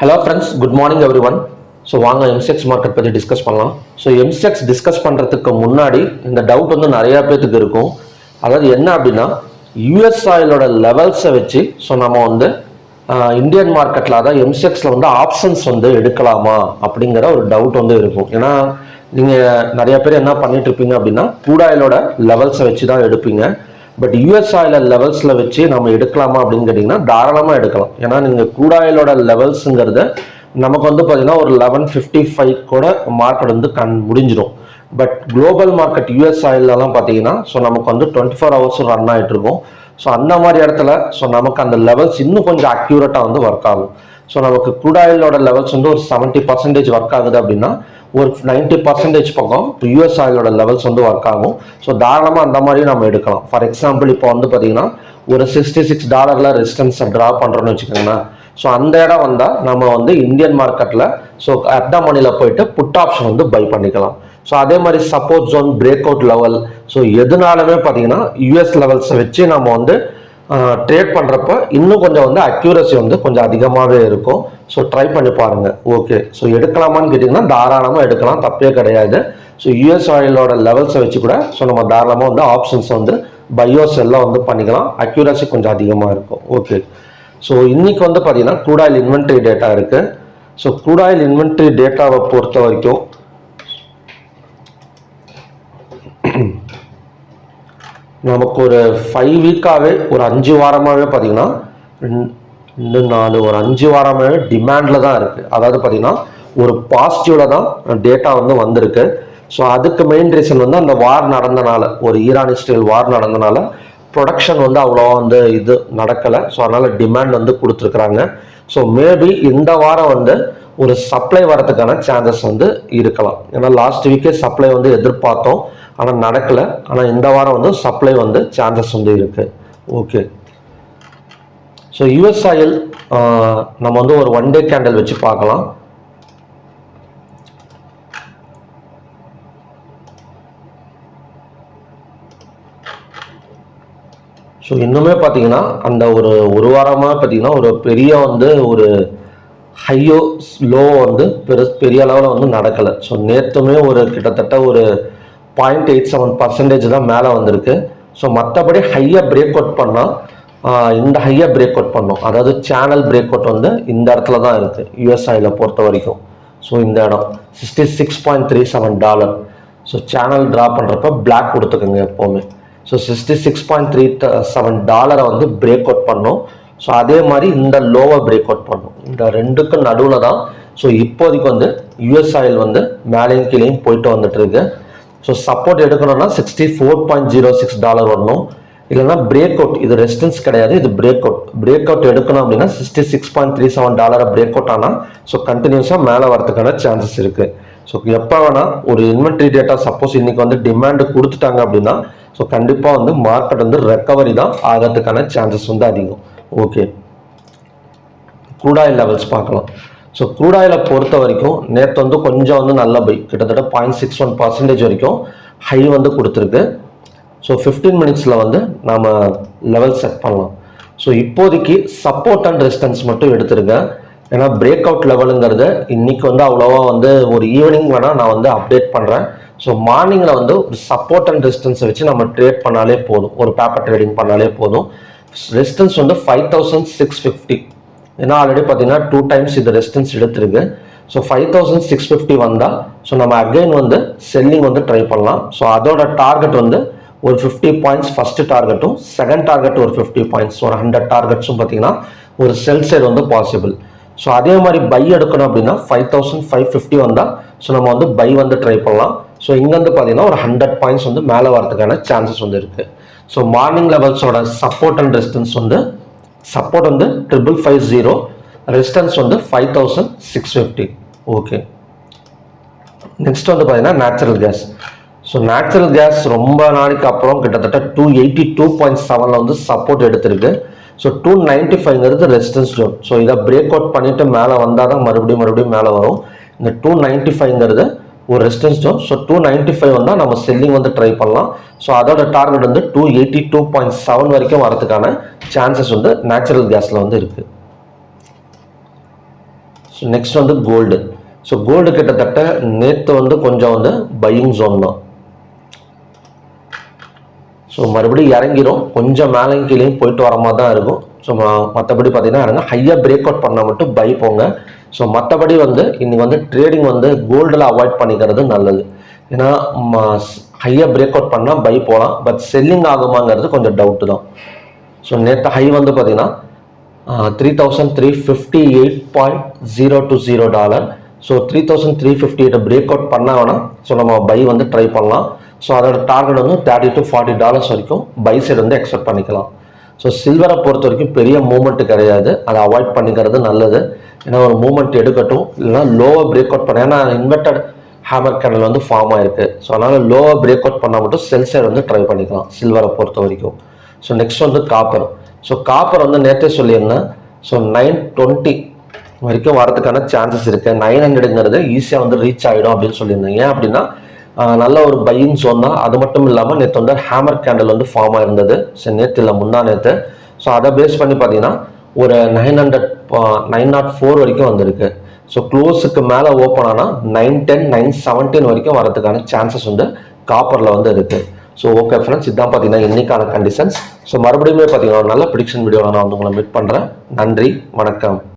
Hello friends, good morning everyone. So வாங்க எம்செக்ஸ் market பற்றி discuss பண்ணலாம். ஸோ எம்செக்ஸ் டிஸ்கஸ் பண்ணுறதுக்கு முன்னாடி இந்த டவுட் வந்து நிறையா பேத்துக்கு இருக்கும். அதாவது என்ன அப்படின்னா யூஎஸ் ஆயிலோட லெவல்ஸை வச்சு ஸோ நம்ம வந்து இந்தியன் மார்க்கெட்டில் அதாவது எம்செக்ஸில் வந்து ஆப்ஷன்ஸ் வந்து எடுக்கலாமா அப்படிங்கிற ஒரு டவுட் வந்து இருக்கும். ஏன்னா நீங்கள் நிறைய பேர் என்ன பண்ணிட்டு இருப்பீங்க அப்படின்னா க்ரூட் ஆயிலோட லெவல்ஸை வச்சு தான் எடுப்பீங்க. பட் யூஎஸ் ஆயில லெவல்ஸில் வச்சு நம்ம எடுக்கலாமா அப்படின்னு கேட்டிங்கன்னா தாராளமாக எடுக்கலாம். ஏன்னா நீங்கள் க்ரூட் ஆயிலோட லெவல்ஸுங்கிறத நமக்கு வந்து பார்த்தீங்கன்னா ஒரு 1155 கூட மார்க்கெட் வந்து முடிஞ்சிடும். பட் குளோபல் மார்க்கெட் யூஎஸ் ஆயிலெலாம் பார்த்தீங்கன்னா ஸோ நமக்கு வந்து 24 hours ரன் ஆகிட்டு இருக்கும். ஸோ அந்த மாதிரி இடத்துல ஸோ நமக்கு அந்த லெவல்ஸ் இன்னும் கொஞ்சம் அக்யூரேட்டாக வந்து ஒர்க் ஆகும். ஸோ நமக்கு க்ரூட் ஆயிலோட லெவல்ஸ் வந்து ஒரு 70% ஒர்க் ஆகுது அப்படின்னா ஒரு 90% பக்கம் யூஎஸ் ஆயிலோட லெவல்ஸ் வந்து ஒர்க் ஆகும். ஸோ தாராளமாக அந்த மாதிரி நம்ம எடுக்கலாம். ஃபார் எக்ஸாம்பிள் இப்போ வந்து பார்த்தீங்கன்னா ஒரு $66 ரெசிஸ்டன்ஸை ட்ரா பண்ணுறோன்னு வச்சுக்கோங்களேன். ஸோ அந்த இடம் வந்தால் நம்ம வந்து இந்தியன் மார்க்கெட்டில் ஸோ அட் மணியில் போயிட்டு புட் ஆப்ஷன் வந்து பை பண்ணிக்கலாம். ஸோ அதே மாதிரி support zone, break out level, so எதுனாலுமே பார்த்தீங்கன்னா யூஎஸ் லெவல்ஸை வச்சு நம்ம வந்து ட்ரேட் பண்ணுறப்ப இன்னும் கொஞ்சம் வந்து அக்யூரசி வந்து கொஞ்சம் அதிகமாகவே இருக்கும். ஸோ ட்ரை பண்ணி பாருங்கள். ஓகே, ஸோ எடுக்கலாமான்னு கேட்டிங்கன்னா தாராளமாக எடுக்கலாம், தப்பே கிடையாது. ஸோ யூஎஸ் ஆயிலோட லெவல்ஸை வச்சு கூட ஸோ நம்ம தாராளமாக வந்து ஆப்ஷன்ஸ் வந்து பையோஸ் எல்லாம் வந்து பண்ணிக்கலாம். அக்யூரசி கொஞ்சம் அதிகமாக இருக்கும். ஓகே, ஸோ இன்னைக்கு வந்து பார்த்தீங்கன்னா க்ரூட் ஆயில் இன்வென்ட்ரி டேட்டா இருக்குது. ஸோ க்ரூட் ஆயில் இன்வென்ட்ரி டேட்டாவை பொறுத்த வரைக்கும் நமக்கு ஒரு 5 வீக்காகவே ஒரு 5 வாரமாகவே பார்த்தீங்கன்னா 2 4 ஒரு 5 வாரமாகவே டிமாண்டில் தான் இருக்குது. அதாவது பார்த்தீங்கன்னா ஒரு பாசிட்டிவில் தான் டேட்டா வந்து வந்திருக்கு. ஸோ அதுக்கு மெயின் ரீசன் வந்து அந்த வார் நடந்தனால, ஒரு ஈரான் இஸ்ரேல் வார் நடந்தனால ப்ரொடக்ஷன் வந்து அவ்வளோவா வந்து இது நடக்கலை. ஸோ அதனால் டிமாண்ட் வந்து கொடுத்துருக்குறாங்க. ஸோ மேபி இந்த வாரம் வந்து ஒரு சப்ளை வரதுக்கான சான்சஸ் வந்து இருக்கலாம். ஏன்னா லாஸ்ட் வீக்கே சப்ளை வந்து எதிர்பார்த்தோம், ஆனால் நடக்கலை. ஆனால் இந்த வாரம் வந்து சப்ளை வந்து சான்சஸ் வந்து இருக்குது. ஓகே, ஸோ யூஎஸ் ஆயில் நம்ம வந்து ஒரு 1 day கேண்டில் வச்சு பார்க்கலாம். ஸோ இன்னுமே பார்த்தீங்கன்னா அந்த ஒரு வாரமாக பார்த்தீங்கன்னா ஒரு பெரிய வந்து ஒரு ஹையோ லோ வந்து பெரிய அளவில் வந்து நடக்கலை. ஸோ நேற்றுமே ஒரு கிட்டத்தட்ட ஒரு 0.87% தான் மேலே வந்திருக்கு. ஸோ மற்றபடி ஹையாக பிரேக் அவுட் பண்ணால் இந்த ஹையாக பிரேக் அவுட் பண்ணோம். அதாவது சேனல் பிரேக் அவுட் வந்து இந்த இடத்துல தான் இருக்குது யூஎஸ் ஆயில பொறுத்த வரைக்கும். ஸோ இந்த இடம் $66.37. ஸோ சேனல் ட்ரா பண்ணுறப்ப பிளாக் கொடுத்துக்கோங்க எப்போவுமே. ஸோ $66.37 வந்து பிரேக் அவுட் பண்ணோம். ஸோ அதே மாதிரி இந்த லோவை பிரேக் அவுட் பண்ணோம். இந்த ரெண்டுக்கும் நடுவில் தான் ஸோ இப்போதைக்கு வந்து யூஎஸ் ஆயில் வந்து மேலேயும் கீழேயும் போயிட்டு வந்துட்டு இருக்கு. ஸோ சப்போர்ட் எடுக்கணும்னா $64.06 வரணும். இல்லைன்னா பிரேக் அவுட், இது ரெசிஸ்டன்ஸ் கிடையாது, இது பிரேக் அவுட் எடுக்கணும் அப்படின்னா $66.37 பிரேக் அவுட் ஆனால் ஸோ கண்டினியூஸாக மேலே வரதுக்கான சான்சஸ் இருக்குது. ஸோ எப்போ வேணால் ஒரு இன்வென்ட்ரி டேட்டா சப்போஸ் இன்னைக்கு வந்து டிமாண்டு கொடுத்துட்டாங்க அப்படின்னா ஸோ கண்டிப்பாக வந்து மார்க்கெட் வந்து ரெக்கவரி தான் ஆகிறதுக்கான சான்சஸ் வந்து அதிகம். ஓகே, க்ரூட் ஆயில் லெவல்ஸ் பார்க்கலாம். ஸோ க்ரூட் ஆயிலை பொறுத்த வரைக்கும் நேற்று வந்து கொஞ்சம் வந்து நல்ல பை, கிட்டத்தட்ட 0.61% வரைக்கும் ஹை வந்து கொடுத்துருக்கு. ஸோ 15 minutesல வந்து நாம் லெவல் செட் பண்ணலாம். ஸோ இப்போதைக்கு சப்போர்ட் அண்ட் ரெசிஸ்டன்ஸ் மட்டும் எடுத்துருக்கேன். ஏன்னா பிரேக் அவுட் லெவலுங்கிறது இன்னைக்கு வந்து அவ்வளோவா வந்து ஒரு ஈவினிங் வேணால் நான் வந்து அப்டேட் பண்ணுறேன். ஸோ மார்னிங்கில் வந்து ஒரு சப்போர்ட் அண்ட் ரெசிஸ்டன்ஸை வச்சு நம்ம ட்ரேட் பண்ணாலே போதும், ஒரு பேப்பர் ட்ரேடிங் பண்ணாலே போதும். ரெசிஸ்டன்ஸ் வந்து 5650. ஏன்னா ஆல்ரெடி பார்த்தீங்கன்னா 2 times இது ரெசிஸ்டன்ஸ் எடுத்துருக்கு. ஸோ 5650 வந்தால் ஸோ நம்ம அகைன் வந்து செல்லிங் வந்து ட்ரை பண்ணலாம். ஸோ அதோட டார்கெட் வந்து ஒரு 50 points ஃபர்ஸ்ட் டார்கெட்டும், செகண்ட் டார்கெட் ஒரு 50 points, ஒரு 100 டார்கெட்ஸும் பார்த்தீங்கன்னா ஒரு செல் சைடு வந்து பாசிபிள். ஸோ அதே மாதிரி பை எடுக்கணும் அப்படின்னா 5550 வந்தால் ஸோ நம்ம வந்து பை வந்து ட்ரை பண்ணலாம். ஸோ இங்கேருந்து பார்த்தீங்கன்னா ஒரு 100 points வந்து மேலே வரதுக்கான சான்சஸ் வந்து இருக்குது. ஸோ மார்னிங் லெவல்ஸோட சப்போர்ட் அண்ட் ரெசிஸ்டன்ஸ் வந்து சப்போர்ட் வந்து 5550, ரெசிஸ்டன்ஸ் வந்து 5650. ஓகே, நெக்ஸ்ட் வந்து பார்த்தீங்கன்னா natural gas. So natural gas ரொம்ப நாளைக்கு அப்புறம் கிட்டத்தட்ட 282.7 வந்து சப்போர்ட் எடுத்திருக்கு. ஸோ 295ங்கிறது ரெசிஸ்டன்ஸ் ஜோன். ஸோ இதை பிரேக் அவுட் பண்ணிட்டு மேலே வந்தால் தான் மறுபடியும் மேலே வரும். இந்த 295ங்கிறது ஒரு ரெசிஸ்டன்ஸ் ஜோன். ஸோ 295 வந்தால் நம்ம செல்லிங் வந்து ட்ரை பண்ணலாம். ஸோ அதோட டார்கெட் வந்து 282.7 வரைக்கும் வரதுக்கான சான்சஸ் வந்து நேச்சுரல் கேஸில் வந்து இருக்குது. ஸோ நெக்ஸ்ட் வந்து கோல்டு. ஸோ கோல்டு கிட்டத்தட்ட நேற்று வந்து கொஞ்சம் வந்து பையிங் ஜோன் தான். ஸோ மறுபடியும் இறங்கிடும், கொஞ்சம் மேலேயும் கீழேயும் போயிட்டு வர மாதிரி தான் இருக்கும். ஸோ மற்றபடி பார்த்தீங்கன்னா இறங்க ஹையாக பிரேக் அவுட் பண்ணால் மட்டும் பை போங்க. ஸோ மற்றபடி வந்து இன்னைக்கு வந்து ட்ரேடிங் வந்து கோல்டில் அவாய்ட் பண்ணிக்கிறது நல்லது. ஏன்னா ஹையாக பிரேக் அவுட் பண்ணால் பை போகலாம், பட் செல்லிங் ஆகுமாங்கிறது கொஞ்சம் டவுட்டு தான். ஸோ நேற்று ஹை வந்து பார்த்தீங்கன்னா $3,358.020. ஸோ 3,358 பிரேக் அவுட் பண்ண வேணாம். ஸோ நம்ம பை வந்து ட்ரை பண்ணலாம். ஸோ அதோட டார்கெட் வந்து $30 to $40 வரைக்கும் பை சைடு வந்து எக்ஸ்பெக்ட் பண்ணிக்கலாம். ஸோ சில்வரை பொறுத்த வரைக்கும் பெரிய மூவ்மெண்ட் கிடையாது, அதை அவாய்ட் பண்ணிக்கிறது நல்லது. ஏன்னா ஒரு மூவ்மெண்ட் எடுக்கட்டும், இல்லைனா லோவாக பிரேக் அவுட் பண்ண, ஏன்னா இன்வெர்டட் ஹேமர் கேண்டில் வந்து ஃபார்ம் ஆயிருக்கு. ஸோ அதனால லோவாக பிரேக் அவுட் பண்ணால் மட்டும் செல் சைடு வந்து ட்ரை பண்ணிக்கலாம் சில்வரை பொறுத்த வரைக்கும். ஸோ நெக்ஸ்ட் வந்து காப்பர். ஸோ காப்பர் வந்து நேற்றே சொல்லியிருந்தேன். ஸோ 920 வரைக்கும் வரதுக்கான சான்சஸ் இருக்கு. 900ங்கிறது ஈஸியாக வந்து ரீச் ஆகிடும் அப்படின்னு சொல்லியிருந்தேன். ஏன் அப்படின்னா நல்ல ஒரு பையிங் ஜோன் தான். அது மட்டும் இல்லாமல் நேற்று வந்து ஹேமர் கேண்டில் வந்து ஃபார்ம் ஆயிருந்தது. ஸோ நேற்று இல்லை முந்தா நேற்று. ஸோ அதை பேஸ் பண்ணி பார்த்தீங்கன்னா ஒரு 904 வரைக்கும் வந்திருக்கு. ஸோ க்ளோஸுக்கு மேலே ஓப்பன் ஆனால் 910 917 வரைக்கும் வரதுக்கான சான்சஸ் வந்து காப்பரில் வந்து இருக்கு. ஸோ ஓகே ஃப்ரெண்ட்ஸ், இதுதான் பார்த்தீங்கன்னா இன்னைக்கான கண்டிஷன்ஸ். ஸோ மறுபடியும் பார்த்தீங்கன்னா ஒரு நல்ல ப்ரிடிக்ஷன் வீடியோவில் நான் வந்து உங்களை மீட் பண்ணுறேன். நன்றி, வணக்கம்.